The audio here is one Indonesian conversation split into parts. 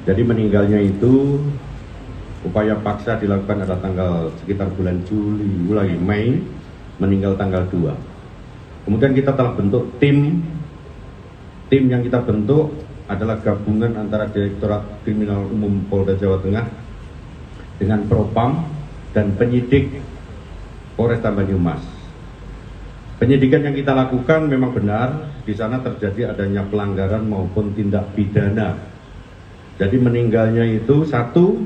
Jadi meninggalnya itu upaya paksa dilakukan pada tanggal sekitar bulan Juli, Mei, meninggal tanggal 2. Kemudian kita telah bentuk tim yang kita bentuk adalah gabungan antara Direktorat Kriminal Umum Polda Jawa Tengah dengan Propam dan penyidik Polresta Banyumas. Penyidikan yang kita lakukan memang benar, di sana terjadi adanya pelanggaran maupun tindak pidana. Jadi meninggalnya itu satu,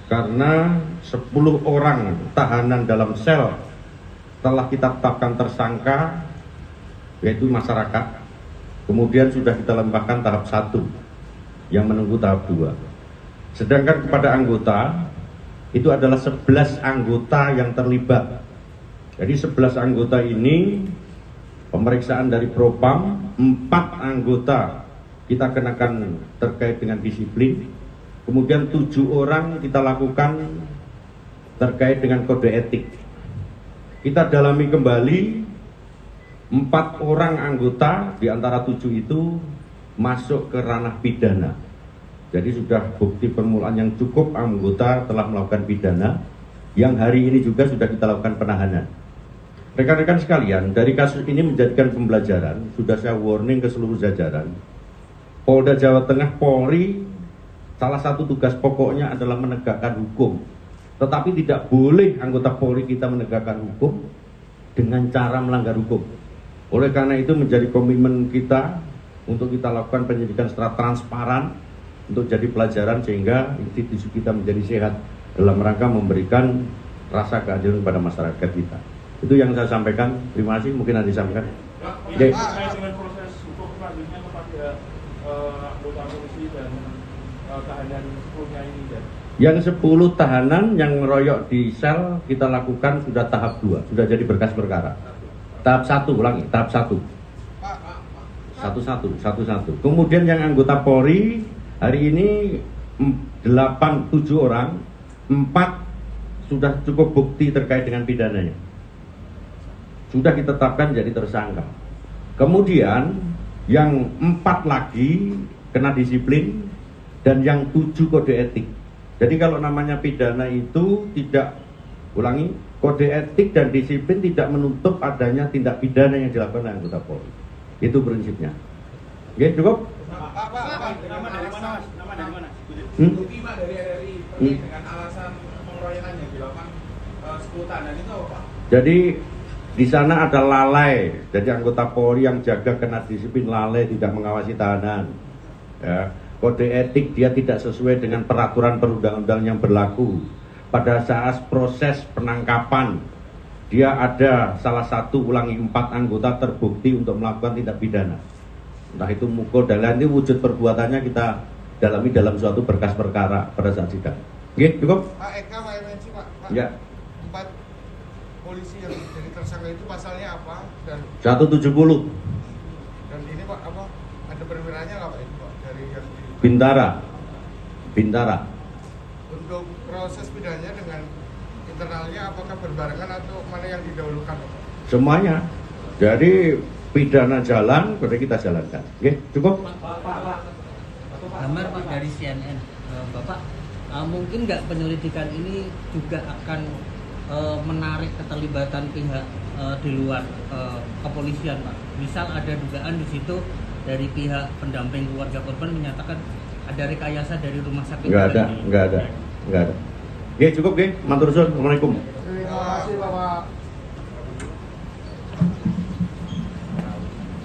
karena 10 orang tahanan dalam sel telah kita tetapkan tersangka, yaitu masyarakat. Kemudian sudah kita lembahkan tahap 1 yang menunggu tahap 2. Sedangkan kepada anggota, itu adalah 11 anggota yang terlibat. Jadi 11 anggota ini pemeriksaan dari Propam, 4 anggota kita kenakan terkait dengan disiplin. Kemudian 7 orang kita lakukan terkait dengan kode etik. Kita dalami kembali 4 orang anggota di antara 7 itu masuk ke ranah pidana. Jadi sudah bukti permulaan yang cukup anggota telah melakukan pidana, yang hari ini juga sudah kita lakukan penahanan. Rekan-rekan sekalian, dari kasus ini menjadikan pembelajaran, sudah saya warning ke seluruh jajaran. Polda Jawa Tengah, Polri, salah satu tugas pokoknya adalah menegakkan hukum. Tetapi tidak boleh anggota Polri kita menegakkan hukum dengan cara melanggar hukum. Oleh karena itu menjadi komitmen kita untuk kita lakukan penyidikan secara transparan, untuk jadi pelajaran sehingga institusi kita menjadi sehat dalam rangka memberikan rasa keadilan kepada masyarakat kita. Itu yang saya sampaikan. Terima kasih. Mungkin ada disampaikan. Terkait dengan proses hukum selanjutnya kepada anggota polisi dan tahanan 10-nya ini, dan yang 10 tahanan yang ngeroyok di sel kita lakukan sudah tahap 2, sudah jadi berkas perkara. Tahap 1, ulangi, tahap 1. Satu-satu. Kemudian yang anggota Polri hari ini 7 orang, 4 sudah cukup bukti terkait dengan pidananya. Sudah ditetapkan jadi tersangka. Kemudian yang 4 lagi kena disiplin dan yang 7 kode etik. Jadi kalau namanya pidana itu tidak, ulangi, kode etik dan disiplin tidak menutup adanya tindak pidana yang dilakukan oleh anggota Polri. Itu prinsipnya. Oke, cukup? Pak, nama dari mana, Mas? Nama dari mana? Bukti Pak dari RRI terkait dengan alasan pengeroyokan yang dilakukan 10 tahanan itu apa, Pak? Jadi di sana ada lalai. Jadi anggota Polri yang jaga kena disiplin lalai, tidak mengawasi tahanan. Ya. Kode etik dia tidak sesuai dengan peraturan perundang-undang yang berlaku. Pada saat proses penangkapan, dia ada salah satu, ulangi, 4 anggota terbukti untuk melakukan tindak pidana. Entah itu mukul dan lain, itu wujud perbuatannya kita dalami dalam suatu berkas perkara pada saat sidang. Oke, cukup? Pak Eka, Pak MNC, Pak. Ya. 4 polisi yang jadi tersangka itu pasalnya apa? Dan 170 ini Pak, apa? Ada perwiranya nggak Pak itu Pak? Dari yang di Bintara. Untuk proses pidananya dengan internalnya apakah berbarengan atau mana yang didahulukan Pak? Semuanya. Jadi pidana jalan, berarti kita jalankan. Oke, cukup? Pak Damar, Pak, dari CNN. Bapak, mungkin nggak penyelidikan ini juga akan menarik keterlibatan pihak di luar kepolisian, Pak? Misal ada dugaan di situ dari pihak pendamping keluarga korban menyatakan ada rekayasa dari rumah sakit. Nggak ada. Oke, cukup, oke. Matur suwun. Assalamualaikum.